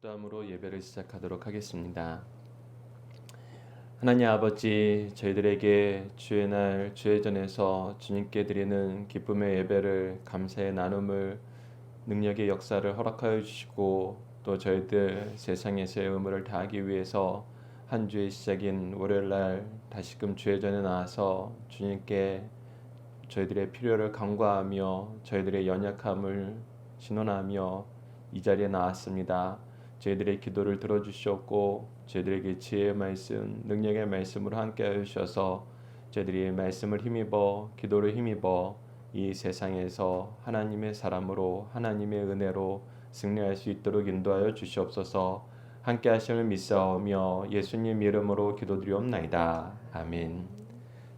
기도함으로 예배를 시작하도록 하겠습니다. 하나님 아버지, 저희들에게 주의 날 주의 전에서 주님께 드리는 기쁨의 예배를 감사의 나눔을 능력의 역사를 허락하여 주시고 또 저희들 세상에서의 의무를 다하기 위해서 한 주의 시작인 월요일날 다시금 주의 전에 나와서 주님께 저희들의 필요를 간구하며 저희들의 연약함을 신원하며 이 자리에 나왔습니다. 저희들의 기도를 들어주셨고 저희들에게 지혜의 말씀, 능력의 말씀으로 함께하여 주셔서 저희들이 말씀을 힘입어 기도를 힘입어 이 세상에서 하나님의 사람으로 하나님의 은혜로 승리할 수 있도록 인도하여 주시옵소서. 함께 하심을 믿사오며 예수님 이름으로 기도드리옵나이다. 아멘.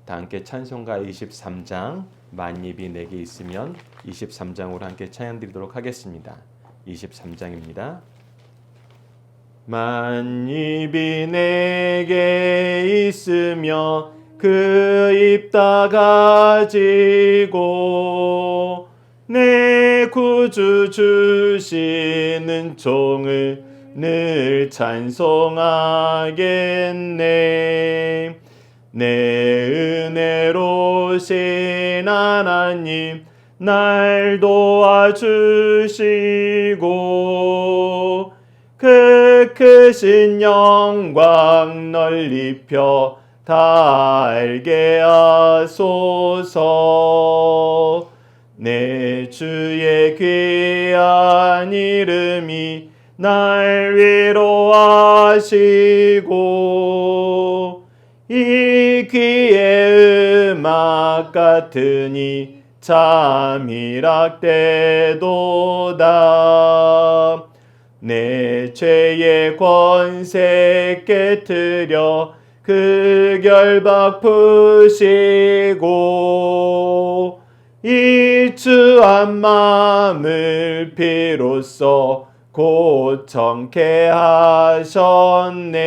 다 함께 찬송가 23장 만입이 내게 있으면 23장으로 함께 찬양드리도록 하겠습니다. 23장입니다. 만입이 내게 있으며 그 입 다 가지고 내 구주 주시는 종을 늘 찬송하겠네. 내 은혜로신 하나님 날 도와주시고 그 크신 영광 널리 펴 다 알게 하소서. 내 주의 귀한 이름이 날 위로하시고 이 귀의 음악 같으니 참 희락되도다. 내 죄의 권세 깨트려 그 결박 푸시고 이 주한 마음을 비로소 고청케 하셨네.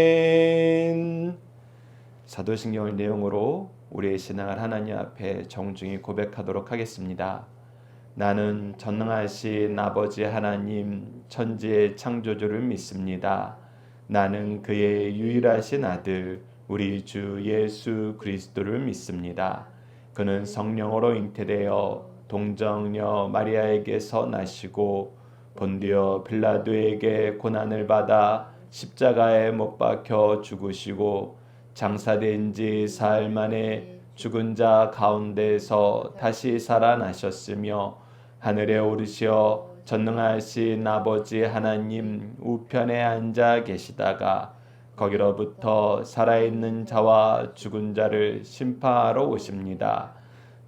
아멘. 사도신경의 내용으로 우리의 신앙을 하나님 앞에 정중히 고백하도록 하겠습니다. 나는 전능하신 아버지 하나님 천지의 창조주를 믿습니다. 나는 그의 유일하신 아들 우리 주 예수 그리스도를 믿습니다. 그는 성령으로 잉태되어 동정녀 마리아에게서 나시고 본디오 빌라도에게 고난을 받아 십자가에 못 박혀 죽으시고 장사된 지 사흘 만에 죽은 자 가운데서 다시 살아나셨으며 하늘에 오르시어 전능하신 아버지 하나님 우편에 앉아 계시다가 거기로부터 살아있는 자와 죽은 자를 심판하러 오십니다.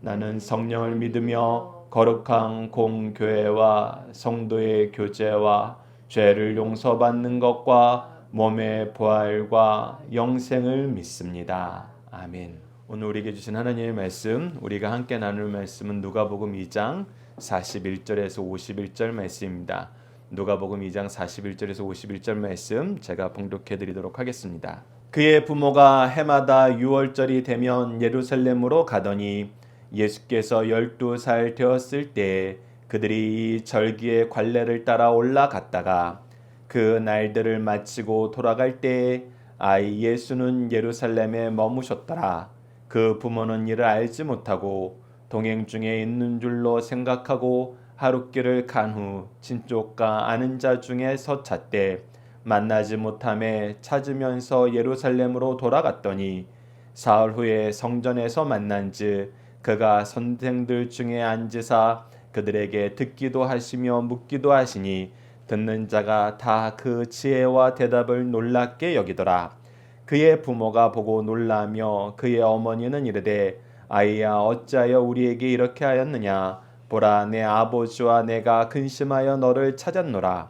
나는 성령을 믿으며 거룩한 공교회와 성도의 교제와 죄를 용서받는 것과 몸의 부활과 영생을 믿습니다. 아멘. 오늘 우리에게 주신 하나님의 말씀, 우리가 함께 나눌 말씀은 누가복음 2장 41절에서 51절 말씀입니다. 누가복음 2장 41절에서 51절 말씀 제가 봉독해 드리도록 하겠습니다. 그의 부모가 해마다 6월절이 되면 예루살렘으로 가더니 예수께서 12살 되었을 때 그들이 이 절기의 관례를 따라 올라갔다가 그 날들을 마치고 돌아갈 때에 아이 예수는 예루살렘에 머무셨더라. 그 부모는 이를 알지 못하고 동행 중에 있는 줄로 생각하고 하룻길을 간 후 친족과 아는 자 중에서 찾되 만나지 못함에 찾으면서 예루살렘으로 돌아갔더니 사흘 후에 성전에서 만난즉 그가 선생들 중에 앉으사 그들에게 듣기도 하시며 묻기도 하시니 듣는 자가 다 그 지혜와 대답을 놀랍게 여기더라. 그의 부모가 보고 놀라며 그의 어머니는 이르되 아이야 어찌하여 우리에게 이렇게 하였느냐. 보라 내 아버지와 내가 근심하여 너를 찾았노라.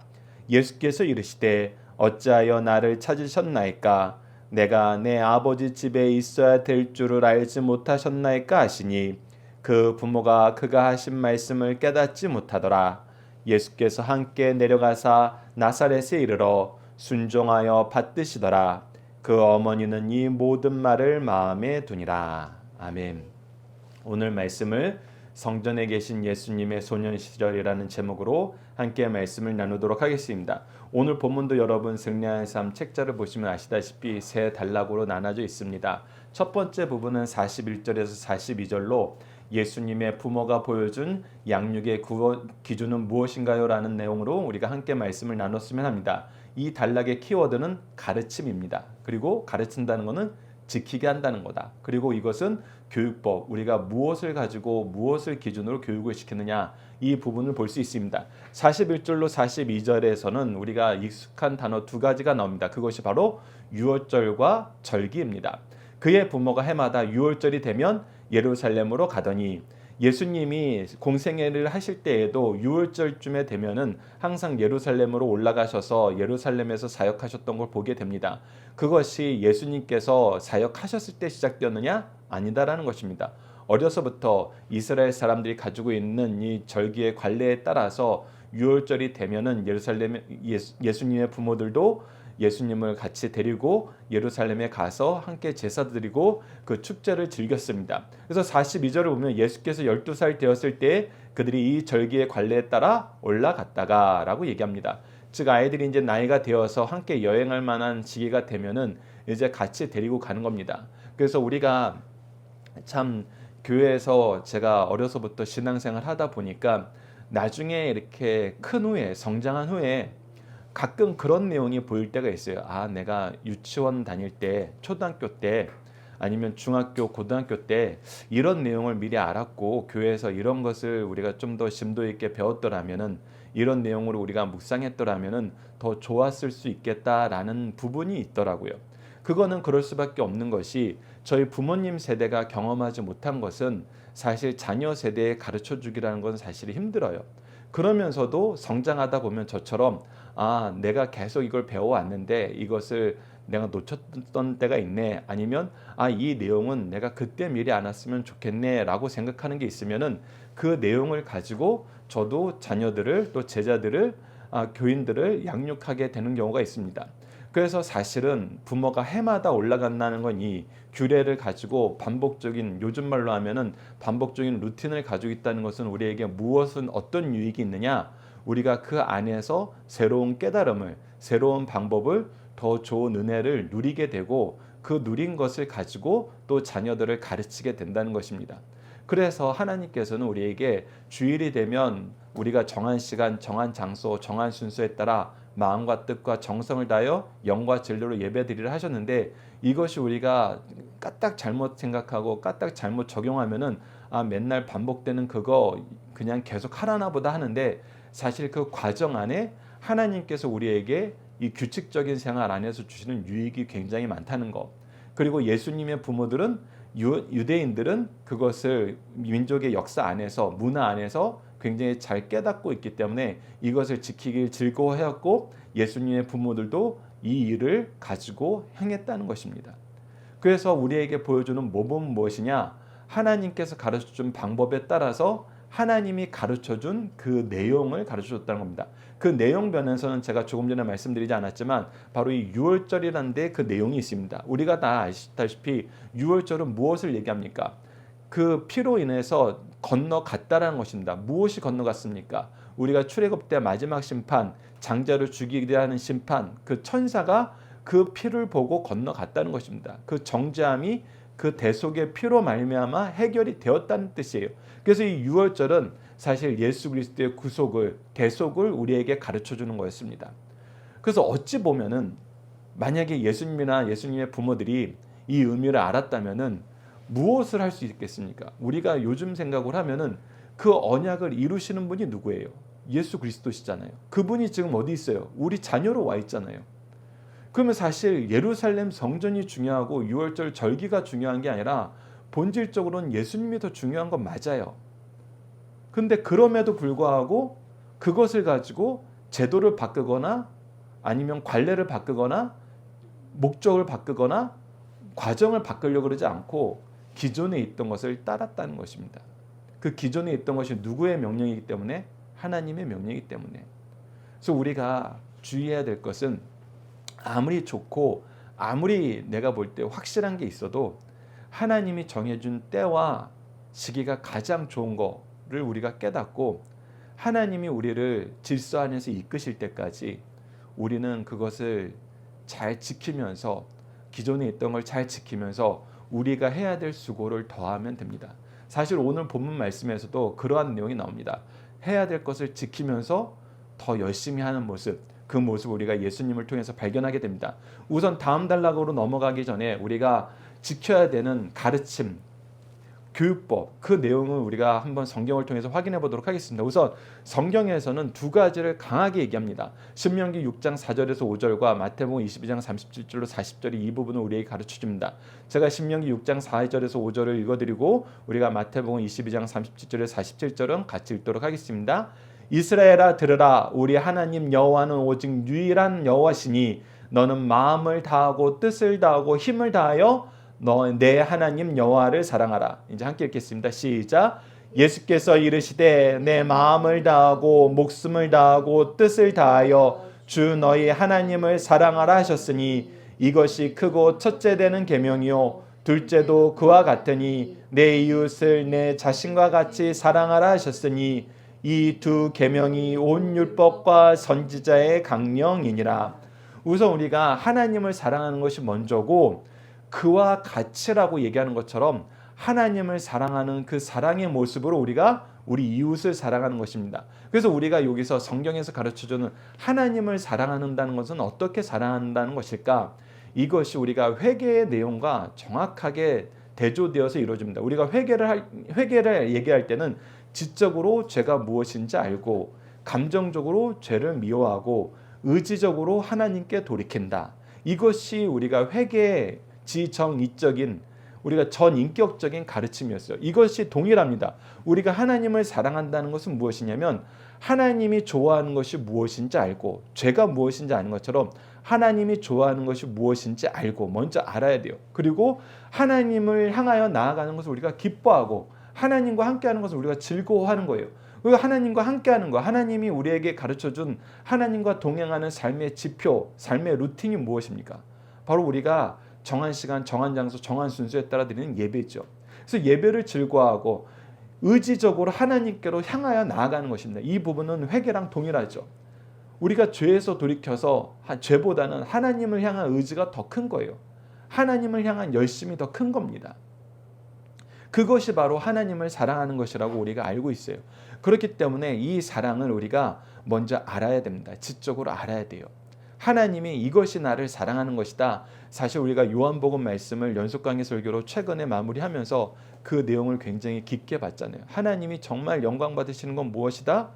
예수께서 이르시되 어찌하여 나를 찾으셨나이까. 내가 내 아버지 집에 있어야 될 줄을 알지 못하셨나이까 하시니 그 부모가 그가 하신 말씀을 깨닫지 못하더라. 예수께서 함께 내려가사 나사렛에 이르러 순종하여 받드시더라. 그 어머니는 이 모든 말을 마음에 두니라. 아멘. 오늘 말씀을 성전에 계신 예수님의 소년 시절이라는 제목으로 함께 말씀을 나누도록 하겠습니다. 오늘 본문도 여러분 승리하는 삶 책자를 보시면 아시다시피 세 단락으로 나눠져 있습니다. 첫 번째 부분은 41절에서 42절로 예수님의 부모가 보여준 양육의 기준은 무엇인가요? 라는 내용으로 우리가 함께 말씀을 나눴으면 합니다. 이 단락의 키워드는 가르침입니다. 그리고 가르친다는 것은 지키게 한다는 거다. 그리고 이것은 교육법, 우리가 무엇을 가지고 무엇을 기준으로 교육을 시키느냐, 이 부분을 볼 수 있습니다. 41절로 42절에서는 우리가 익숙한 단어 두 가지가 나옵니다. 그것이 바로 유월절과 절기입니다. 그의 부모가 해마다 유월절이 되면 예루살렘으로 가더니, 예수님이 공생애를 하실 때에도 유월절쯤에 되면은 항상 예루살렘으로 올라가셔서 예루살렘에서 사역하셨던 걸 보게 됩니다. 그것이 예수님께서 사역하셨을 때 시작되었느냐? 아니다라는 것입니다. 어려서부터 이스라엘 사람들이 가지고 있는 이 절기의 관례에 따라서 유월절이 되면은 예수님의 부모들도 예수님을 같이 데리고 예루살렘에 가서 함께 제사 드리고 그 축제를 즐겼습니다. 그래서 42절을 보면 예수께서 12살 되었을 때 그들이 이 절기의 관례에 따라 올라갔다가 라고 얘기합니다. 즉 아이들이 이제 나이가 되어서 함께 여행할 만한 시기가 되면은 이제 같이 데리고 가는 겁니다. 그래서 우리가 참 교회에서 제가 어려서부터 신앙생활 하다 보니까 나중에 이렇게 큰 후에 성장한 후에 가끔 그런 내용이 보일 때가 있어요. 아, 내가 유치원 다닐 때, 초등학교 때, 아니면 중학교, 고등학교 때 이런 내용을 미리 알았고 교회에서 이런 것을 우리가 좀 더 심도 있게 배웠더라면은, 이런 내용으로 우리가 묵상했더라면은 더 좋았을 수 있겠다라는 부분이 있더라고요. 그거는 그럴 수밖에 없는 것이, 저희 부모님 세대가 경험하지 못한 것은 사실 자녀 세대에 가르쳐 주기라는 건 사실 힘들어요. 그러면서도 성장하다 보면 저처럼 아, 내가 계속 이걸 배워왔는데 이것을 내가 놓쳤던 때가 있네, 아니면 아, 이 내용은 내가 그때 미리 알았으면 좋겠네 라고 생각하는 게 있으면은 그 내용을 가지고 저도 자녀들을, 또 제자들을, 교인들을 양육하게 되는 경우가 있습니다. 그래서 사실은 부모가 해마다 올라간다는 건 이 규례를 가지고 반복적인, 요즘 말로 하면은 반복적인 루틴을 가지고 있다는 것은 우리에게 무엇은 어떤 유익이 있느냐, 우리가 그 안에서 새로운 깨달음을, 새로운 방법을, 더 좋은 은혜를 누리게 되고 그 누린 것을 가지고 또 자녀들을 가르치게 된다는 것입니다. 그래서 하나님께서는 우리에게 주일이 되면 우리가 정한 시간, 정한 장소, 정한 순서에 따라 마음과 뜻과 정성을 다하여 영과 진리로 예배드리라 하셨는데, 이것이 우리가 까딱 잘못 생각하고 까딱 잘못 적용하면은 아, 맨날 반복되는 그거 그냥 계속 하라나 보다 하는데, 사실 그 과정 안에 하나님께서 우리에게 이 규칙적인 생활 안에서 주시는 유익이 굉장히 많다는 것. 그리고 예수님의 부모들은, 유대인들은 그것을 민족의 역사 안에서, 문화 안에서 굉장히 잘 깨닫고 있기 때문에 이것을 지키길 즐거워하였고, 예수님의 부모들도 이 일을 가지고 행했다는 것입니다. 그래서 우리에게 보여주는 모범은 무엇이냐? 하나님께서 가르쳐준 방법에 따라서 하나님이 가르쳐준 그 내용을 가르쳐줬다는 겁니다. 그 내용 면에서는 제가 조금 전에 말씀드리지 않았지만 바로 이 유월절이라는 데 그 내용이 있습니다. 우리가 다 아시다시피 유월절은 무엇을 얘기합니까? 그 피로 인해서 건너갔다라는 것입니다. 무엇이 건너갔습니까? 우리가 출애굽 때 마지막 심판, 장자를 죽이게 하는 심판, 그 천사가 그 피를 보고 건너갔다는 것입니다. 그 정죄함이 그 대속의 피로 말미암아 해결이 되었다는 뜻이에요. 그래서 이 유월절은 사실 예수 그리스도의 구속을, 대속을 우리에게 가르쳐 주는 거였습니다. 그래서 어찌 보면은 만약에 예수님이나 예수님의 부모들이 이 의미를 알았다면은 무엇을 할 수 있겠습니까? 우리가 요즘 생각을 하면은 그 언약을 이루시는 분이 누구예요? 예수 그리스도시잖아요. 그분이 지금 어디 있어요? 우리 자녀로 와 있잖아요. 그러면 사실 예루살렘 성전이 중요하고 유월절 절기가 중요한 게 아니라 본질적으로는 예수님이 더 중요한 건 맞아요. 근데 그럼에도 불구하고 그것을 가지고 제도를 바꾸거나 아니면 관례를 바꾸거나 목적을 바꾸거나 과정을 바꾸려고 그러지 않고 기존에 있던 것을 따랐다는 것입니다. 그 기존에 있던 것이 누구의 명령이기 때문에? 하나님의 명령이기 때문에. 그래서 우리가 주의해야 될 것은 아무리 좋고 아무리 내가 볼 때 확실한 게 있어도 하나님이 정해준 때와 시기가 가장 좋은 거를 우리가 깨닫고 하나님이 우리를 질서 안에서 이끄실 때까지 우리는 그것을 잘 지키면서 기존에 있던 걸 잘 지키면서 우리가 해야 될 수고를 더하면 됩니다. 사실 오늘 본문 말씀에서도 그러한 내용이 나옵니다. 해야 될 것을 지키면서 더 열심히 하는 모습, 그 모습을 우리가 예수님을 통해서 발견하게 됩니다. 우선 다음 단락으로 넘어가기 전에 우리가 지켜야 되는 가르침, 교육법, 그 내용을 우리가 한번 성경을 통해서 확인해 보도록 하겠습니다. 우선 성경에서는 두 가지를 강하게 얘기합니다. 신명기 6장 4절에서 5절과 마태복음 22장 37절로 40절이 이 부분을 우리에게 가르쳐 줍니다. 제가 신명기 6장 4절에서 5절을 읽어드리고 우리가 마태복음 22장 37절에서 47절은 같이 읽도록 하겠습니다. 이스라엘아 들으라, 우리 하나님 여호와는 오직 유일한 여호와시니 너는 마음을 다하고 뜻을 다하고 힘을 다하여 너 내 하나님 여호와를 사랑하라. 이제 함께 읽겠습니다. 시작. 예수께서 이르시되 내 마음을 다하고 목숨을 다하고 뜻을 다하여 주 너희 하나님을 사랑하라 하셨으니 이것이 크고 첫째 되는 계명이요 둘째도 그와 같으니 내 이웃을 내 자신과 같이 사랑하라 하셨으니 이 두 계명이 온 율법과 선지자의 강령이니라. 우선 우리가 하나님을 사랑하는 것이 먼저고 그와 같이라고 얘기하는 것처럼 하나님을 사랑하는 그 사랑의 모습으로 우리가 우리 이웃을 사랑하는 것입니다. 그래서 우리가 여기서 성경에서 가르쳐주는 하나님을 사랑한다는 것은 어떻게 사랑한다는 것일까? 이것이 우리가 회개의 내용과 정확하게 대조되어서 이루어집니다. 우리가 회개를 얘기할 때는 지적으로 죄가 무엇인지 알고 감정적으로 죄를 미워하고 의지적으로 하나님께 돌이킨다. 이것이 우리가 회개의 지정의적인 우리가 전인격적인 가르침이었어요. 이것이 동일합니다. 우리가 하나님을 사랑한다는 것은 무엇이냐면 하나님이 좋아하는 것이 무엇인지 알고 죄가 무엇인지 아는 것처럼 하나님이 좋아하는 것이 무엇인지 알고 먼저 알아야 돼요. 그리고 하나님을 향하여 나아가는 것을 우리가 기뻐하고 하나님과 함께하는 것을 우리가 즐거워하는 거예요. 그리고 하나님과 함께하는 거, 하나님이 우리에게 가르쳐준 하나님과 동행하는 삶의 지표, 삶의 루틴이 무엇입니까? 바로 우리가 정한 시간, 정한 장소, 정한 순서에 따라 드리는 예배죠. 그래서 예배를 즐거워하고 의지적으로 하나님께로 향하여 나아가는 것입니다. 이 부분은 회개랑 동일하죠. 우리가 죄에서 돌이켜서 죄보다는 하나님을 향한 의지가 더 큰 거예요. 하나님을 향한 열심이 더 큰 겁니다. 그것이 바로 하나님을 사랑하는 것이라고 우리가 알고 있어요. 그렇기 때문에 이 사랑을 우리가 먼저 알아야 됩니다. 지적으로 알아야 돼요. 하나님이 이것이 나를 사랑하는 것이다. 사실 우리가 요한복음 말씀을 연속 강의 설교로 최근에 마무리하면서 그 내용을 굉장히 깊게 봤잖아요. 하나님이 정말 영광 받으시는 건 무엇이다?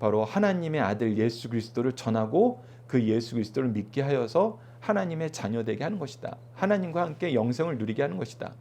바로 하나님의 아들 예수 그리스도를 전하고 그 예수 그리스도를 믿게 하여서 하나님의 자녀되게 하는 것이다. 하나님과 함께 영생을 누리게 하는 것이다.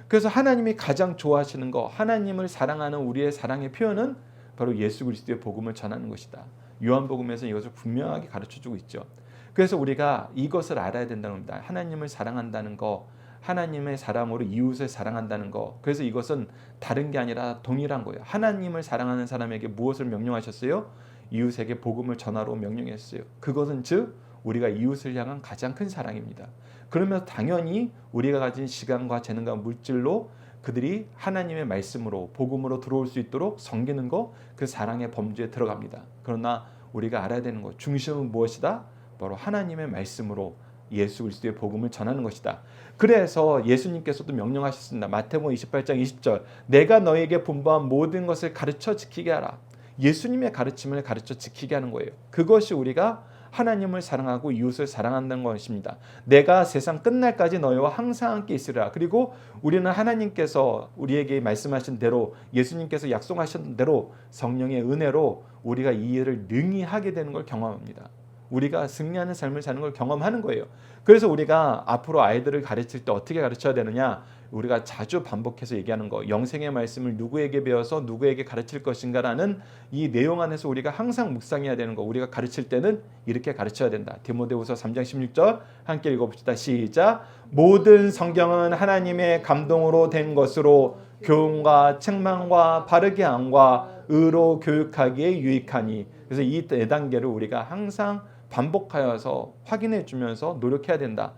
그래서 하나님이 가장 좋아하시는 것, 하나님을 사랑하는 우리의 사랑의 표현은 바로 예수 그리스도의 복음을 전하는 것이다. 요한복음에서 이것을 분명하게 가르쳐주고 있죠. 그래서 우리가 이것을 알아야 된다는 겁니다. 하나님을 사랑한다는 거, 하나님의 사랑으로 이웃을 사랑한다는 거. 그래서 이것은 다른 게 아니라 동일한 거예요. 하나님을 사랑하는 사람에게 무엇을 명령하셨어요? 이웃에게 복음을 전하라고 명령했어요. 그것은 즉 우리가 이웃을 향한 가장 큰 사랑입니다. 그러면 당연히 우리가 가진 시간과 재능과 물질로 그들이 하나님의 말씀으로 복음으로 들어올 수 있도록 섬기는 거, 그 사랑의 범주에 들어갑니다. 그러나 우리가 알아야 되는 것, 중심은 무엇이다? 바로 하나님의 말씀으로 예수 그리스도의 복음을 전하는 것이다. 그래서 예수님께서도 명령하셨습니다. 마태복음 28장 20절 내가 너에게 분부한 모든 것을 가르쳐 지키게 하라. 예수님의 가르침을 가르쳐 지키게 하는 거예요. 그것이 우리가 하나님을 사랑하고 이웃을 사랑한다는 것입니다. 내가 세상 끝날까지 너희와 항상 함께 있으리라. 그리고 우리는 하나님께서 우리에게 말씀하신 대로 예수님께서 약속하신 대로 성령의 은혜로 우리가 이 일을 능히 하게 되는 걸 경험합니다. 우리가 승리하는 삶을 사는 걸 경험하는 거예요. 그래서 우리가 앞으로 아이들을 가르칠 때 어떻게 가르쳐야 되느냐? 우리가 자주 반복해서 얘기하는 거, 영생의 말씀을 누구에게 배워서 누구에게 가르칠 것인가라는 이 내용 안에서 우리가 항상 묵상해야 되는 거, 우리가 가르칠 때는 이렇게 가르쳐야 된다. 디모데후서 3장 16절 함께 읽어봅시다. 시작. 모든 성경은 하나님의 감동으로 된 것으로 교훈과 책망과 바르게 함과 의로 교육하기에 유익하니. 그래서 이 네 단계를 우리가 항상 반복하여서 확인해 주면서 노력해야 된다.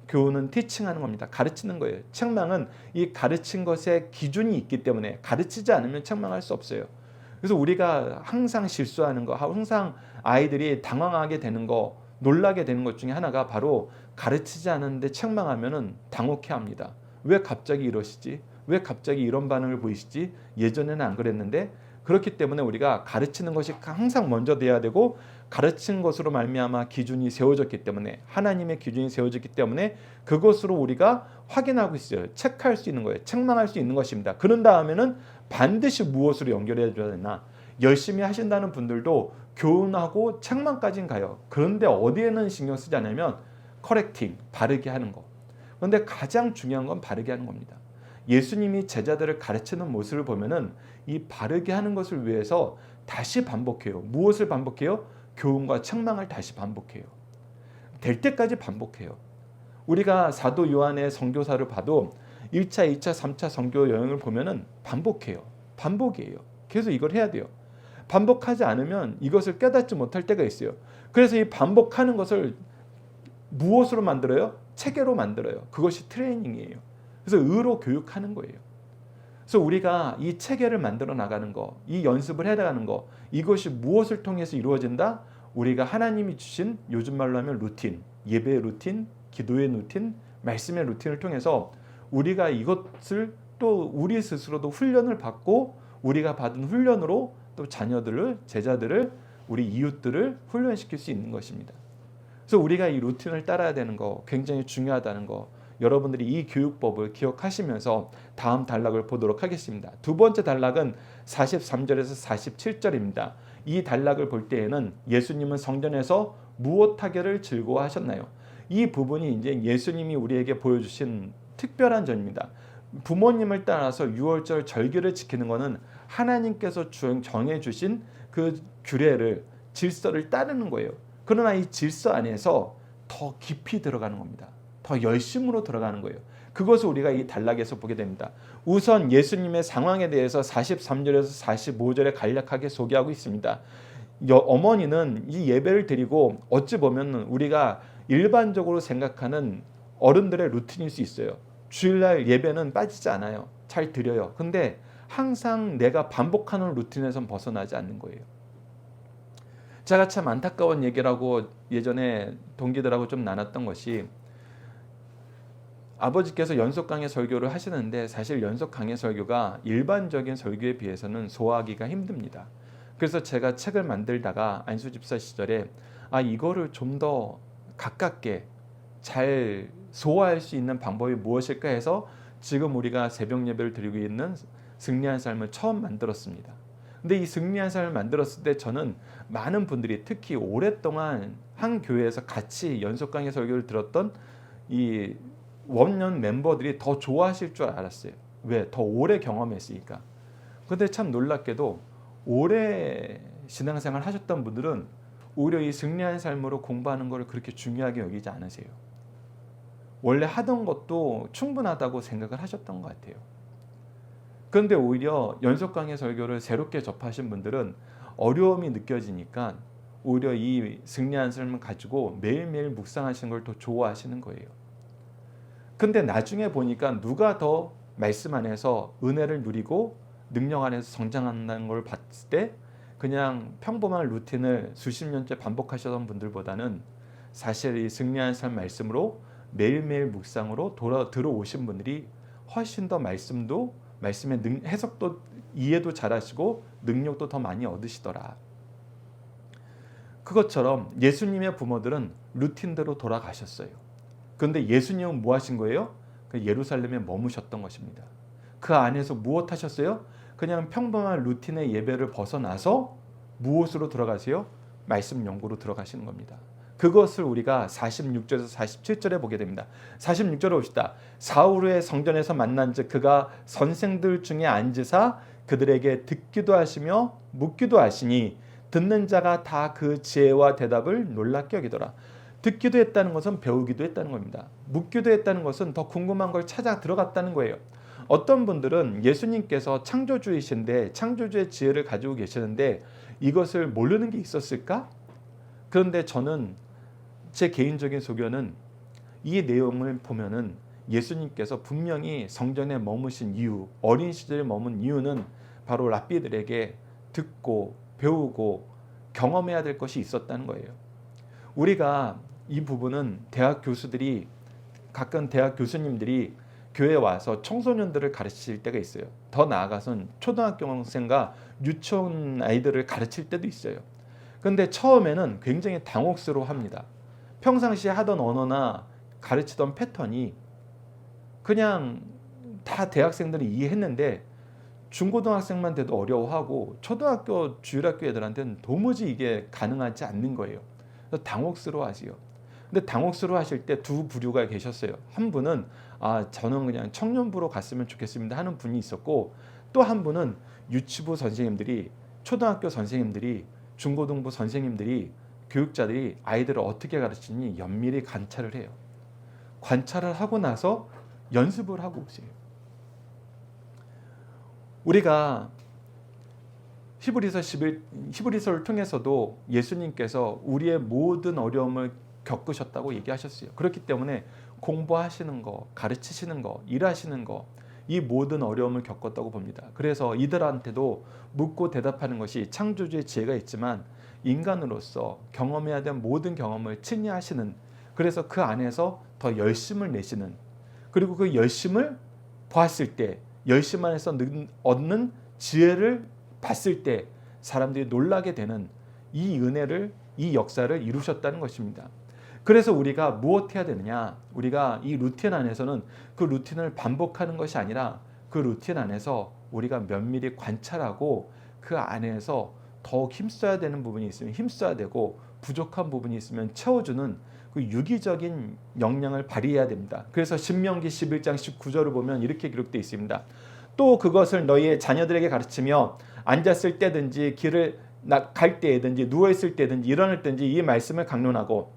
교훈은 티칭하는 겁니다. 가르치는 거예요. 책망은 이 가르친 것에 기준이 있기 때문에 가르치지 않으면 책망할 수 없어요. 그래서 우리가 항상 실수하는 거, 항상 아이들이 당황하게 되는 거, 놀라게 되는 것 중에 하나가 바로 가르치지 않았는데 책망하면은 당혹해합니다. 왜 갑자기 이러시지? 왜 갑자기 이런 반응을 보이시지? 예전에는 안 그랬는데. 그렇기 때문에 우리가 가르치는 것이 항상 먼저 돼야 되고, 가르친 것으로 말미암아 기준이 세워졌기 때문에, 하나님의 기준이 세워졌기 때문에 그것으로 우리가 확인하고 있어요. 체크할 수 있는 거예요. 책망할 수 있는 것입니다. 그런 다음에는 반드시 무엇으로 연결해 줘야 되나? 열심히 하신다는 분들도 교훈하고 책망까지는 가요. 그런데 어디에는 신경 쓰지 않으면 커렉팅, 바르게 하는 거. 그런데 가장 중요한 건 바르게 하는 겁니다. 예수님이 제자들을 가르치는 모습을 보면은 이 바르게 하는 것을 위해서 다시 반복해요. 무엇을 반복해요? 교훈과 책망을 다시 반복해요. 될 때까지 반복해요. 우리가 사도 요한의 선교사를 봐도 1차, 2차, 3차 선교 여행을 보면은 반복해요. 반복이에요. 계속 이걸 해야 돼요. 반복하지 않으면 이것을 깨닫지 못할 때가 있어요. 그래서 이 반복하는 것을 무엇으로 만들어요? 체계로 만들어요. 그것이 트레이닝이에요. 그래서 의로 교육하는 거예요. 그래서 우리가 이 체계를 만들어 나가는 거, 이 연습을 해 나가는 거, 이것이 무엇을 통해서 이루어진다? 우리가 하나님이 주신, 요즘 말로 하면 루틴, 예배의 루틴, 기도의 루틴, 말씀의 루틴을 통해서 우리가 이것을 또 우리 스스로도 훈련을 받고, 우리가 받은 훈련으로 또 자녀들을, 제자들을, 우리 이웃들을 훈련시킬 수 있는 것입니다. 그래서 우리가 이 루틴을 따라야 되는 거 굉장히 중요하다는 거, 여러분들이 이 교육법을 기억하시면서 다음 단락을 보도록 하겠습니다. 두 번째 단락은 43절에서 47절입니다. 이 단락을 볼 때에는 예수님은 성전에서 무엇 하기를 즐거워하셨나요? 이 부분이 이제 예수님이 우리에게 보여주신 특별한 점입니다. 부모님을 따라서 유월절 절기를 지키는 것은 하나님께서 정해주신 그 규례를, 질서를 따르는 거예요. 그러나 이 질서 안에서 더 깊이 들어가는 겁니다. 더 열심으로 들어가는 거예요. 그것을 우리가 이 단락에서 보게 됩니다. 우선 예수님의 상황에 대해서 43절에서 45절에 간략하게 소개하고 있습니다. 어머니는 이 예배를 드리고, 어찌 보면 우리가 일반적으로 생각하는 어른들의 루틴일 수 있어요. 주일날 예배는 빠지지 않아요. 잘 드려요. 근데 항상 내가 반복하는 루틴에선 벗어나지 않는 거예요. 제가 참 안타까운 얘기라고 예전에 동기들하고 좀 나눴던 것이, 아버지께서 연속 강해 설교를 하시는데 사실 연속 강해 설교가 일반적인 설교에 비해서는 소화하기가 힘듭니다. 그래서 제가 책을 만들다가 안수 집사 시절에 이거를 좀 더 가깝게 잘 소화할 수 있는 방법이 무엇일까 해서 지금 우리가 새벽 예배를 드리고 있는 승리한 삶을 처음 만들었습니다. 근데 이 승리한 삶을 만들었을 때 저는 많은 분들이, 특히 오랫동안 한 교회에서 같이 연속 강해 설교를 들었던 이 원년 멤버들이 더 좋아하실 줄 알았어요. 왜? 더 오래 경험했으니까. 근데 참 놀랍게도 오래 신앙생활 하셨던 분들은 오히려 이 승리한 삶으로 공부하는 걸 그렇게 중요하게 여기지 않으세요. 원래 하던 것도 충분하다고 생각을 하셨던 것 같아요. 그런데 오히려 연속 강해 설교를 새롭게 접하신 분들은 어려움이 느껴지니까 오히려 이 승리한 삶을 가지고 매일매일 묵상하시는 걸 더 좋아하시는 거예요. 근데 나중에 보니까 누가 더 말씀 안에서 은혜를 누리고 능력 안에서 성장한다는 걸 봤을 때, 그냥 평범한 루틴을 수십 년째 반복하셨던 분들보다는 사실 이 승리한 삶 말씀으로 매일매일 묵상으로 들어오신 분들이 훨씬 더 말씀의 해석도 이해도 잘하시고 능력도 더 많이 얻으시더라. 그것처럼 예수님의 부모들은 루틴대로 돌아가셨어요. 그런데 예수님은 뭐 하신 거예요? 예루살렘에 머무셨던 것입니다. 그 안에서 무엇 하셨어요? 그냥 평범한 루틴의 예배를 벗어나서 무엇으로 들어가세요? 말씀 연구로 들어가시는 겁니다. 그것을 우리가 46절에서 47절에 보게 됩니다. 46절에 봅시다. 사울의 성전에서 만난즉 그가 선생들 중에 앉으사 그들에게 듣기도 하시며 묻기도 하시니 듣는 자가 다 그 지혜와 대답을 놀랍게 여기더라. 듣기도 했다는 것은 배우기도 했다는 겁니다. 묻기도 했다는 것은 더 궁금한 걸 찾아 들어갔다는 거예요. 어떤 분들은 예수님께서 창조주이신데 창조주의 지혜를 가지고 계시는데 이것을 모르는 게 있었을까? 그런데 저는 제 개인적인 소견은 이 내용을 보면은 예수님께서 분명히 성전에 머무신 이유, 어린 시절에 머문 이유는 바로 랍비들에게 듣고 배우고 경험해야 될 것이 있었다는 거예요. 우리가 이 부분은 대학 교수들이, 가끔 대학 교수님들이 교회에 와서 청소년들을 가르칠 때가 있어요. 더 나아가서는 초등학교생과 유치원 아이들을 가르칠 때도 있어요. 그런데 처음에는 굉장히 당혹스러워합니다. 평상시에 하던 언어나 가르치던 패턴이 그냥 다 대학생들이 이해했는데 중고등학생만 돼도 어려워하고 초등학교 주일학교 애들한테는 도무지 이게 가능하지 않는 거예요. 그래서 당혹스러워하지요. 근데 당혹스러워하실 때 두 부류가 계셨어요. 한 분은 저는 그냥 청년부로 갔으면 좋겠습니다 하는 분이 있었고, 또 한 분은 유치부 선생님들이, 초등학교 선생님들이, 중고등부 선생님들이, 교육자들이 아이들을 어떻게 가르치니 연밀히 관찰을 해요. 관찰을 하고 나서 연습을 하고 오세요. 우리가 히브리서를 통해서도 예수님께서 우리의 모든 어려움을 겪으셨다고 얘기하셨어요. 그렇기 때문에 공부하시는 거, 가르치시는 거, 일하시는 거, 이 모든 어려움을 겪었다고 봅니다. 그래서 이들한테도 묻고 대답하는 것이 창조주의 지혜가 있지만 인간으로서 경험해야 될 모든 경험을 친히 하시는, 그래서 그 안에서 더 열심을 내시는, 그리고 그 열심을 보았을 때, 열심 안에서 얻는 지혜를 봤을 때 사람들이 놀라게 되는 이 은혜를, 이 역사를 이루셨다는 것입니다. 그래서 우리가 무엇해야 되느냐? 우리가 이 루틴 안에서는 그 루틴을 반복하는 것이 아니라 그 루틴 안에서 우리가 면밀히 관찰하고 그 안에서 더욱 힘써야 되는 부분이 있으면 힘써야 되고, 부족한 부분이 있으면 채워주는 그 유기적인 역량을 발휘해야 됩니다. 그래서 신명기 11장 19절을 보면 이렇게 기록되어 있습니다. 또 그것을 너희의 자녀들에게 가르치며 앉았을 때든지 길을 갈 때든지 누워있을 때든지 일어날 때든지 이 말씀을 강론하고,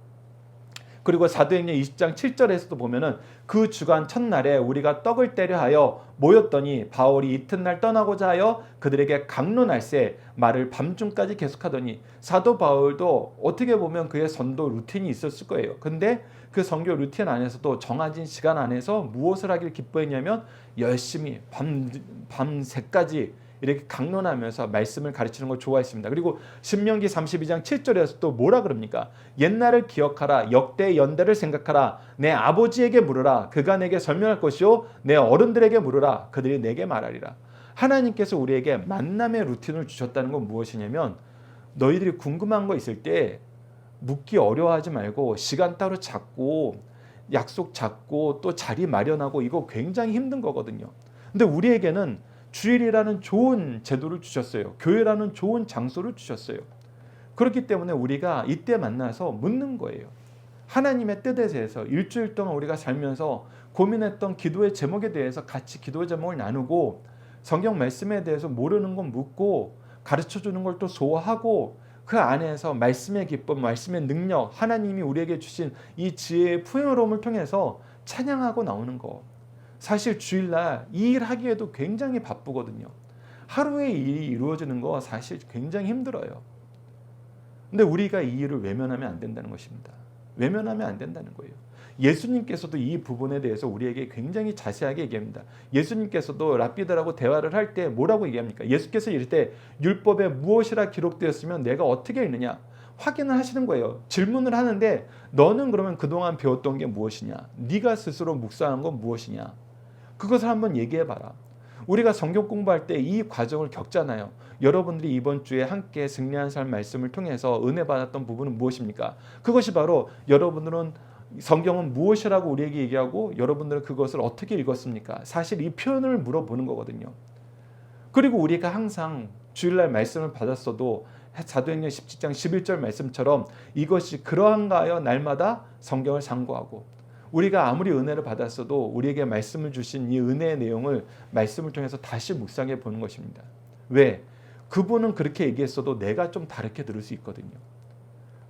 그리고 사도행전 20장 7절에서도 보면은 그 주간 첫날에 우리가 떡을 떼려 하여 모였더니 바울이 이튿날 떠나고자 하여 그들에게 강론할세 말을 밤중까지 계속하더니, 사도 바울도 어떻게 보면 그의 선도 루틴이 있었을 거예요. 근데 그 선교 루틴 안에서도 정해진 시간 안에서 무엇을 하길 기뻐했냐면 열심히 밤새까지 이렇게 강론하면서 말씀을 가르치는 걸 좋아했습니다. 그리고 신명기 32장 7절에서 또 뭐라 그럽니까? 옛날을 기억하라. 역대 연대를 생각하라. 내 아버지에게 물으라. 그가 내게 설명할 것이요 내 어른들에게 물으라. 그들이 내게 말하리라. 하나님께서 우리에게 만남의 루틴을 주셨다는 건 무엇이냐면, 너희들이 궁금한 거 있을 때 묻기 어려워하지 말고 시간 따로 잡고 약속 잡고 또 자리 마련하고, 이거 굉장히 힘든 거거든요. 근데 우리에게는 주일이라는 좋은 제도를 주셨어요. 교회라는 좋은 장소를 주셨어요. 그렇기 때문에 우리가 이때 만나서 묻는 거예요. 하나님의 뜻에 대해서 일주일 동안 우리가 살면서 고민했던 기도의 제목에 대해서 같이 기도의 제목을 나누고, 성경 말씀에 대해서 모르는 건 묻고 가르쳐주는 걸 또 소화하고, 그 안에서 말씀의 기쁨, 말씀의 능력, 하나님이 우리에게 주신 이 지혜의 풍요로움을 통해서 찬양하고 나오는 거. 사실 주일날 이 일 하기에도 굉장히 바쁘거든요. 하루에 일이 이루어지는 거 사실 굉장히 힘들어요. 근데 우리가 이 일을 외면하면 안 된다는 것입니다. 외면하면 안 된다는 거예요. 예수님께서도 이 부분에 대해서 우리에게 굉장히 자세하게 얘기합니다. 예수님께서도 랍비들하고 대화를 할 때 뭐라고 얘기합니까? 예수께서 이럴 때 율법에 무엇이라 기록되었으면 내가 어떻게 읽느냐? 확인을 하시는 거예요. 질문을 하는데 너는 그러면 그동안 배웠던 게 무엇이냐? 네가 스스로 묵상한 건 무엇이냐? 그것을 한번 얘기해봐라. 우리가 성경 공부할 때 이 과정을 겪잖아요. 여러분들이 이번 주에 함께 승리한 삶 말씀을 통해서 은혜 받았던 부분은 무엇입니까? 그것이 바로 여러분들은 성경은 무엇이라고 우리에게 얘기하고 여러분들은 그것을 어떻게 읽었습니까? 사실 이 표현을 물어보는 거거든요. 그리고 우리가 항상 주일날 말씀을 받았어도 사도행전 17장 11절 말씀처럼 이것이 그러한가 하여 날마다 성경을 상고하고, 우리가 아무리 은혜를 받았어도 우리에게 말씀을 주신 이 은혜의 내용을 말씀을 통해서 다시 묵상해 보는 것입니다. 왜? 그분은 그렇게 얘기했어도 내가 좀 다르게 들을 수 있거든요.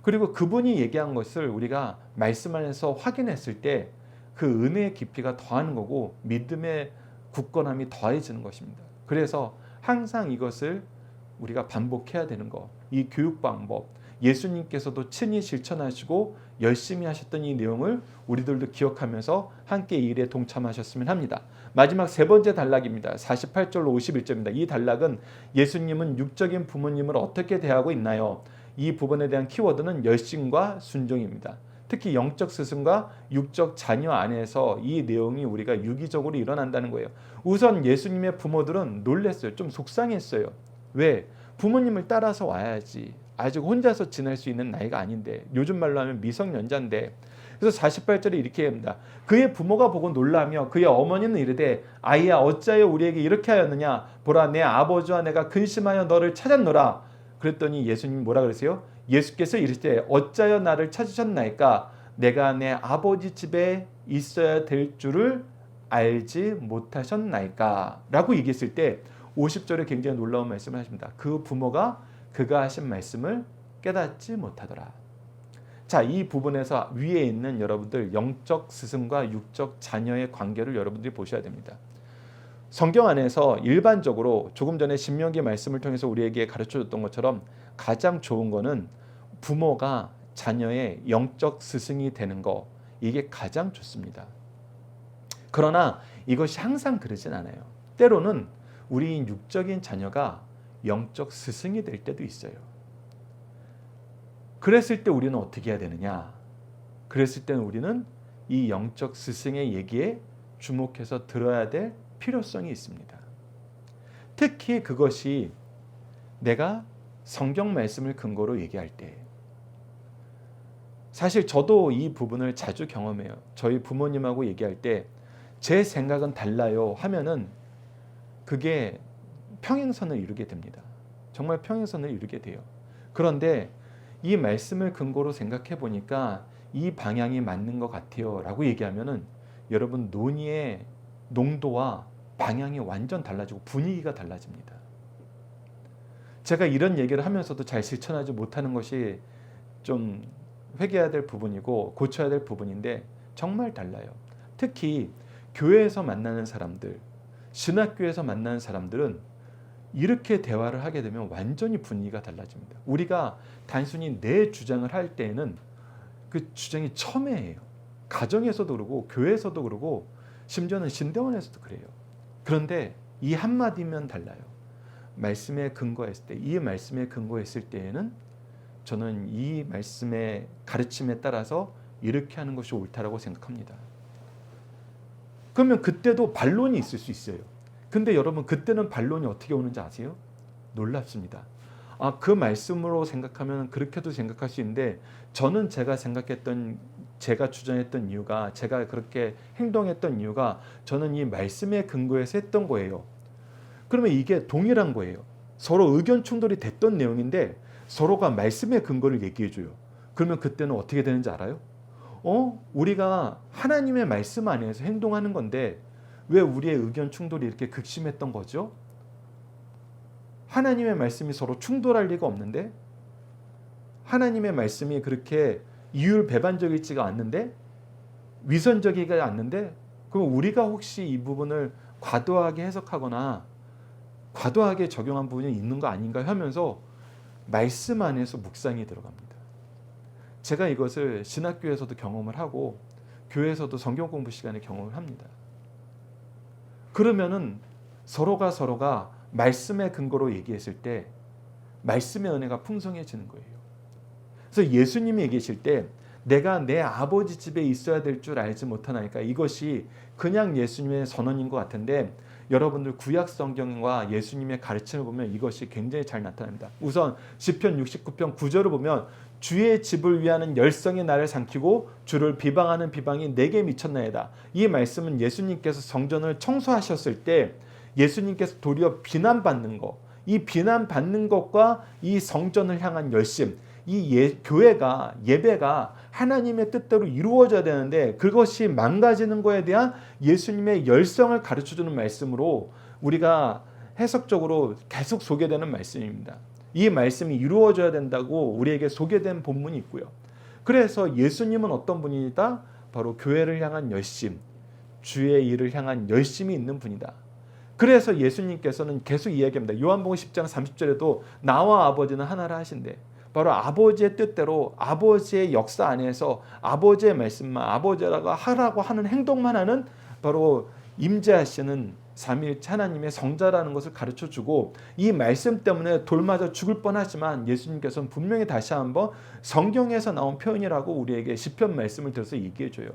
그리고 그분이 얘기한 것을 우리가 말씀 안에서 확인했을 때 그 은혜의 깊이가 더하는 거고 믿음의 굳건함이 더해지는 것입니다. 그래서 항상 이것을 우리가 반복해야 되는 거, 이 교육 방법, 예수님께서도 친히 실천하시고 열심히 하셨던 이 내용을 우리들도 기억하면서 함께 이 일에 동참하셨으면 합니다. 마지막 세 번째 단락입니다. 48절로 51절입니다. 이 단락은 예수님은 육적인 부모님을 어떻게 대하고 있나요? 이 부분에 대한 키워드는 열심과 순종입니다. 특히 영적 스승과 육적 자녀 안에서 이 내용이 우리가 유기적으로 일어난다는 거예요. 우선 예수님의 부모들은 놀랐어요. 좀 속상했어요. 왜? 부모님을 따라서 와야지. 아직 혼자서 지낼 수 있는 나이가 아닌데, 요즘 말로 하면 미성년자인데. 그래서 48절에 이렇게 합니다. 그의 부모가 보고 놀라며 그의 어머니는 이르되 아이야 어찌하여 우리에게 이렇게 하였느냐. 보라 내 아버지와 내가 근심하여 너를 찾았노라. 그랬더니 예수님이 뭐라 그러세요? 예수께서 이르시되 어찌하여 나를 찾으셨나이까. 내가 내 아버지 집에 있어야 될 줄을 알지 못하셨나이까 라고 얘기했을 때 50절에 굉장히 놀라운 말씀을 하십니다. 그 부모가 그가 하신 말씀을 깨닫지 못하더라. 자, 이 부분에서 위에 있는 여러분들 영적 스승과 육적 자녀의 관계를 여러분들이 보셔야 됩니다. 성경 안에서 일반적으로 조금 전에 신명기 말씀을 통해서 우리에게 가르쳐줬던 것처럼 가장 좋은 거는 부모가 자녀의 영적 스승이 되는 거, 이게 가장 좋습니다. 그러나 이것이 항상 그러진 않아요. 때로는 우리 육적인 자녀가 영적 스승이 될 때도 있어요. 그랬을 때 우리는 어떻게 해야 되느냐? 그랬을 때는 우리는 이 영적 스승의 얘기에 주목해서 들어야 될 필요성이 있습니다. 특히 그것이 내가 성경 말씀을 근거로 얘기할 때, 사실 저도 이 부분을 자주 경험해요. 저희 부모님하고 얘기할 때 제 생각은 달라요 하면은 그게 평행선을 이루게 됩니다. 정말 평행선을 이루게 돼요. 그런데 이 말씀을 근거로 생각해 보니까 이 방향이 맞는 것 같아요 라고 얘기하면은 여러분 논의의 농도와 방향이 완전 달라지고 분위기가 달라집니다. 제가 이런 얘기를 하면서도 잘 실천하지 못하는 것이 좀 회개해야 될 부분이고 고쳐야 될 부분인데 정말 달라요. 특히 교회에서 만나는 사람들, 신학교에서 만나는 사람들은 이렇게 대화를 하게 되면 완전히 분위기가 달라집니다. 우리가 단순히 내 주장을 할 때에는 그 주장이 첨예해요. 가정에서도 그러고 교회에서도 그러고 심지어는 신대원에서도 그래요. 그런데 이 한마디면 달라요. 말씀에 근거했을 때, 이 말씀에 근거했을 때에는 저는 이 말씀의 가르침에 따라서 이렇게 하는 것이 옳다라고 생각합니다. 그러면 그때도 반론이 있을 수 있어요. 근데 여러분 그때는 반론이 어떻게 오는지 아세요? 놀랍습니다. 그 말씀으로 생각하면 그렇게도 생각할 수 있는데 저는 제가 생각했던, 제가 주장했던 이유가, 제가 그렇게 행동했던 이유가 저는 이 말씀에 근거해서 했던 거예요. 그러면 이게 동일한 거예요. 서로 의견 충돌이 됐던 내용인데 서로가 말씀의 근거를 얘기해줘요. 그러면 그때는 어떻게 되는지 알아요? 우리가 하나님의 말씀 안에서 행동하는 건데 왜 우리의 의견 충돌이 이렇게 극심했던 거죠? 하나님의 말씀이 서로 충돌할 리가 없는데, 하나님의 말씀이 그렇게 이율배반적이지가 않는데, 위선적이지가 않는데, 그럼 우리가 혹시 이 부분을 과도하게 해석하거나 과도하게 적용한 부분이 있는 거 아닌가 하면서 말씀 안에서 묵상이 들어갑니다. 제가 이것을 신학교에서도 경험을 하고 교회에서도 성경 공부 시간에 경험을 합니다. 그러면은 서로가 말씀의 근거로 얘기했을 때 말씀의 은혜가 풍성해지는 거예요. 그래서 예수님이 얘기하실 때 내가 내 아버지 집에 있어야 될 줄 알지 못하나이까, 이것이 그냥 예수님의 선언인 것 같은데 여러분들 구약 성경과 예수님의 가르침을 보면 이것이 굉장히 잘 나타납니다. 우선 시편 69편 9절을 보면 주의 집을 위하는 열성이 나를 삼키고 주를 비방하는 비방이 내게 미쳤나이다. 이 말씀은 예수님께서 성전을 청소하셨을 때 예수님께서 도리어 비난받는 것, 이 비난받는 것과 이 성전을 향한 열심, 이 교회가, 예배가 하나님의 뜻대로 이루어져야 되는데 그것이 망가지는 것에 대한 예수님의 열성을 가르쳐주는 말씀으로 우리가 해석적으로 계속 소개되는 말씀입니다. 이 말씀이 이루어져야 된다고 우리에게 소개된 본문이 있고요. 그래서 예수님은 어떤 분이다? 바로 교회를 향한 열심, 주의 일을 향한 열심이 있는 분이다. 그래서 예수님께서는 계속 이야기합니다. 요한복음 10장 30절에도 나와 아버지는 하나라 하신대. 바로 아버지의 뜻대로 아버지의 역사 안에서 아버지의 말씀만 아버지라고 하라고 하는 행동만 하는 바로 임재하시는 삼위일체 하나님의 성자라는 것을 가르쳐주고 이 말씀 때문에 돌맞아 죽을 뻔하지만 예수님께서는 분명히 다시 한번 성경에서 나온 표현이라고 우리에게 시편 말씀을 들어서 얘기해줘요.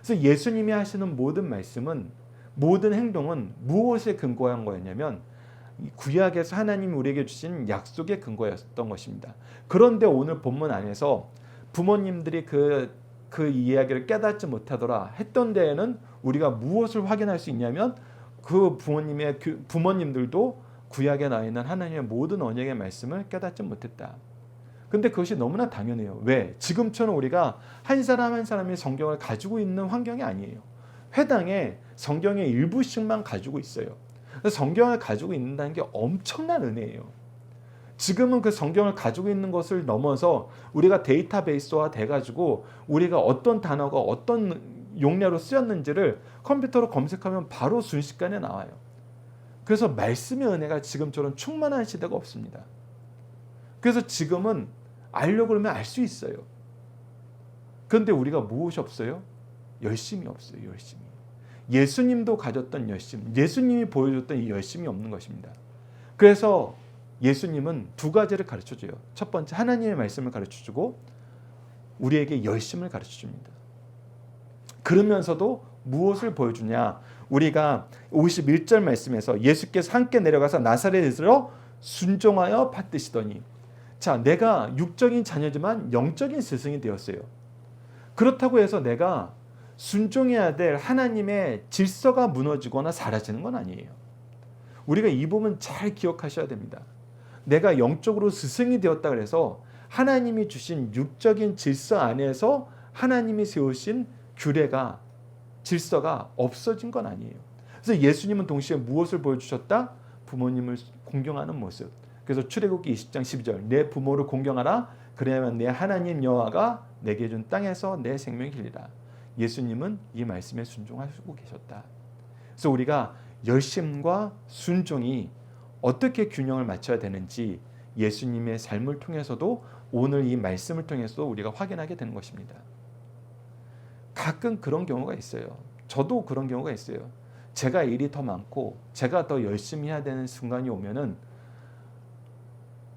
그래서 예수님이 하시는 모든 말씀은 모든 행동은 무엇에 근거한 거였냐면 구약에서 하나님이 우리에게 주신 약속의 근거였던 것입니다. 그런데 오늘 본문 안에서 부모님들이 그 이야기를 깨닫지 못하더라 했던 데에는 우리가 무엇을 확인할 수 있냐면 그 부모님들도 구약에 나와 있는 하나님의 모든 언약의 말씀을 깨닫지 못했다. 근데 그것이 너무나 당연해요. 왜? 지금처럼 우리가 한 사람 한 사람이 성경을 가지고 있는 환경이 아니에요. 회당에 성경의 일부씩만 가지고 있어요. 성경을 가지고 있는다는 게 엄청난 은혜예요. 지금은 그 성경을 가지고 있는 것을 넘어서 우리가 데이터베이스화 돼가지고 우리가 어떤 단어가 어떤 용례로 쓰였는지를 컴퓨터로 검색하면 바로 순식간에 나와요. 그래서 말씀의 은혜가 지금처럼 충만한 시대가 없습니다. 그래서 지금은 알려고 그러면 알 수 있어요. 그런데 우리가 무엇이 없어요? 열심이 없어요. 열심이. 예수님도 가졌던 열심, 예수님이 보여줬던 이 열심이 없는 것입니다. 그래서 예수님은 두 가지를 가르쳐줘요. 첫 번째 하나님의 말씀을 가르쳐주고 우리에게 열심을 가르쳐줍니다. 그러면서도 무엇을 보여주냐? 우리가 51절 말씀에서 예수께서 함께 내려가서 나사렛으로 순종하여 받드시더니, 자, 내가 육적인 자녀지만 영적인 스승이 되었어요. 그렇다고 해서 내가 순종해야 될 하나님의 질서가 무너지거나 사라지는 건 아니에요. 우리가 이 부분 잘 기억하셔야 됩니다. 내가 영적으로 스승이 되었다 그래서 하나님이 주신 육적인 질서 안에서 하나님이 세우신 규례가 질서가 없어진 건 아니에요. 그래서 예수님은 동시에 무엇을 보여주셨다? 부모님을 공경하는 모습. 그래서 출애굽기 20장 12절 내 부모를 공경하라 그래야만 내 하나님 여호와가 내게 준 땅에서 내 생명이 길리라. 예수님은 이 말씀에 순종하시고 계셨다. 그래서 우리가 열심과 순종이 어떻게 균형을 맞춰야 되는지 예수님의 삶을 통해서도 오늘 이 말씀을 통해서도 우리가 확인하게 되는 것입니다. 가끔 그런 경우가 있어요. 저도 그런 경우가 있어요. 제가 일이 더 많고 제가 더 열심히 해야 되는 순간이 오면은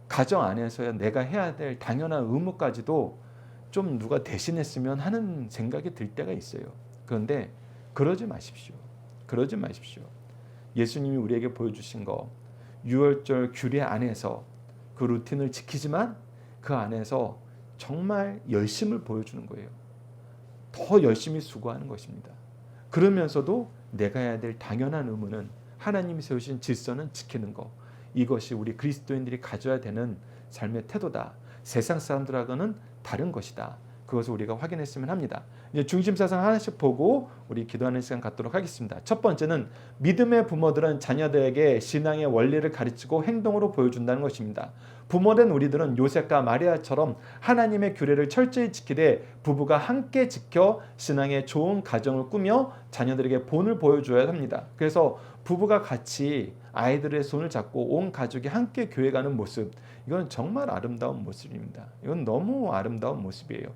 가정 안에서 내가 해야 될 당연한 의무까지도 좀 누가 대신했으면 하는 생각이 들 때가 있어요. 그런데 그러지 마십시오. 그러지 마십시오. 예수님이 우리에게 보여주신 거 유월절 규례 안에서 그 루틴을 지키지만 그 안에서 정말 열심을 보여주는 거예요. 더 열심히 수고하는 것입니다. 그러면서도 내가 해야 될 당연한 의무는 하나님이 세우신 질서는 지키는 것. 이것이 우리 그리스도인들이 가져야 되는 삶의 태도다. 세상 사람들하고는 다른 것이다. 그것을 우리가 확인했으면 합니다. 이제 중심사상 하나씩 보고 우리 기도하는 시간 갖도록 하겠습니다. 첫 번째는 믿음의 부모들은 자녀들에게 신앙의 원리를 가르치고 행동으로 보여준다는 것입니다. 부모된 우리들은 요셉과 마리아처럼 하나님의 규례를 철저히 지키되 부부가 함께 지켜 신앙의 좋은 가정을 꾸며 자녀들에게 본을 보여줘야 합니다. 그래서 부부가 같이 아이들의 손을 잡고 온 가족이 함께 교회 가는 모습, 이건 정말 아름다운 모습입니다. 이건 너무 아름다운 모습이에요.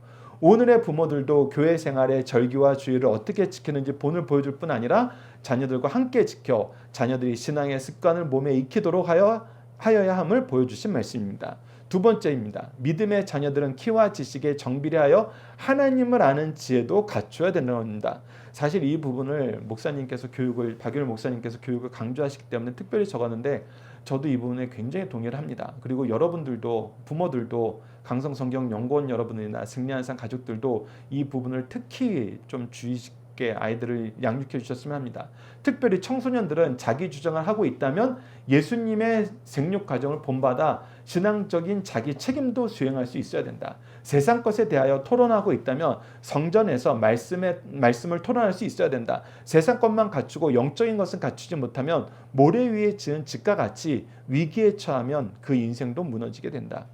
오늘의 부모들도 교회 생활의 절기와 주의를 어떻게 지키는지 본을 보여줄 뿐 아니라 자녀들과 함께 지켜 자녀들이 신앙의 습관을 몸에 익히도록 하여야 함을 보여주신 말씀입니다. 두 번째입니다. 믿음의 자녀들은 키와 지식에 정비례하여 하나님을 아는 지혜도 갖춰야 된다는 겁니다. 사실 이 부분을 박윤일 목사님께서 교육을 강조하시기 때문에 특별히 적었는데 저도 이 부분에 굉장히 동의를 합니다. 그리고 여러분들도 부모들도 강성성경연구원 여러분들이나 승리한산 가족들도 이 부분을 특히 좀 주의 깊게 아이들을 양육해 주셨으면 합니다. 특별히 청소년들은 자기 주장을 하고 있다면 예수님의 생육 과정을 본받아 신앙적인 자기 책임도 수행할 수 있어야 된다. 세상 것에 대하여 토론하고 있다면 성전에서 말씀을 토론할 수 있어야 된다. 세상 것만 갖추고 영적인 것은 갖추지 못하면 모래 위에 지은 집과 같이 위기에 처하면 그 인생도 무너지게 된다.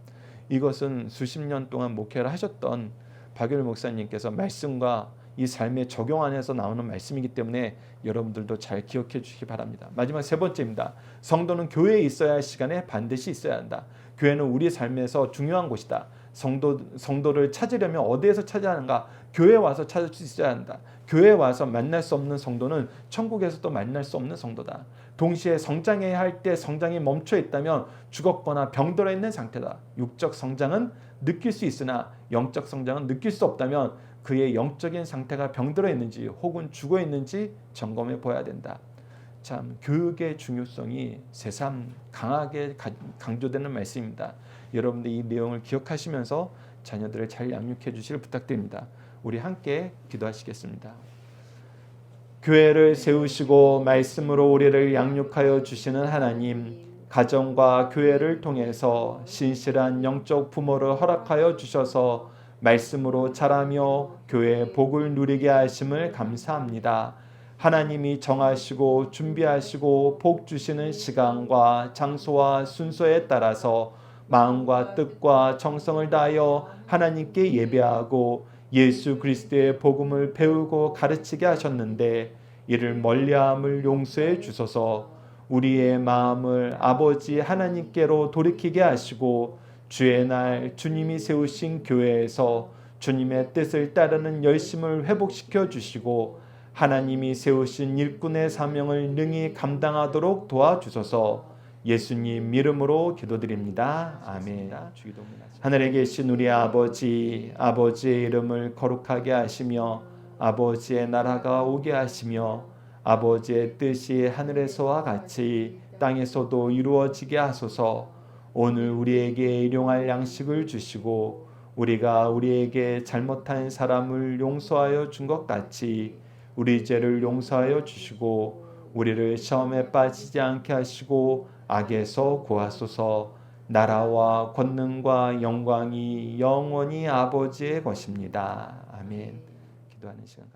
이것은 수십 년 동안 목회를 하셨던 박윤일 목사님께서 말씀과 이 삶의 적용 안에서 나오는 말씀이기 때문에 여러분들도 잘 기억해 주시기 바랍니다. 마지막 세 번째입니다. 성도는 교회에 있어야 할 시간에 반드시 있어야 한다. 교회는 우리 삶에서 중요한 곳이다. 성도를 찾으려면 어디에서 찾아야 하는가? 교회에 와서 찾을 수 있어야 한다. 교회에 와서 만날 수 없는 성도는 천국에서도 만날 수 없는 성도다. 동시에 성장해야 할 때 성장이 멈춰 있다면 죽었거나 병들어 있는 상태다. 육적 성장은 느낄 수 있으나 영적 성장은 느낄 수 없다면 그의 영적인 상태가 병들어 있는지 혹은 죽어 있는지 점검해 보아야 된다. 참 교육의 중요성이 새삼 강하게 강조되는 말씀입니다. 여러분들 이 내용을 기억하시면서 자녀들을 잘 양육해 주시길 부탁드립니다. 우리 함께 기도하시겠습니다. 교회를 세우시고 말씀으로 우리를 양육하여 주시는 하나님, 가정과 교회를 통해서 신실한 영적 부모를 허락하여 주셔서 말씀으로 자라며 교회의 복을 누리게 하심을 감사합니다. 하나님이 정하시고 준비하시고 복 주시는 시간과 장소와 순서에 따라서 마음과 뜻과 정성을 다하여 하나님께 예배하고 예수 그리스도의 복음을 배우고 가르치게 하셨는데 이를 멀리함을 용서해 주소서. 우리의 마음을 아버지 하나님께로 돌이키게 하시고 주의 날 주님이 세우신 교회에서 주님의 뜻을 따르는 열심을 회복시켜 주시고 하나님이 세우신 일꾼의 사명을 능히 감당하도록 도와주소서. 예수님 이름으로 기도드립니다. 아멘. 하늘에 계신 우리 아버지, 아버지의 이름을 거룩하게 하시며 아버지의 나라가 오게 하시며 아버지의 뜻이 하늘에서와 같이 땅에서도 이루어지게 하소서. 오늘 우리에게 일용할 양식을 주시고 우리가 우리에게 잘못한 사람을 용서하여 준 것 같이 우리 죄를 용서하여 주시고 우리를 시험에 빠지지 않게 하시고 악에서 구하소서. 나라와 권능과 영광이 영원히 아버지의 것입니다. 아멘. 기도하는 시간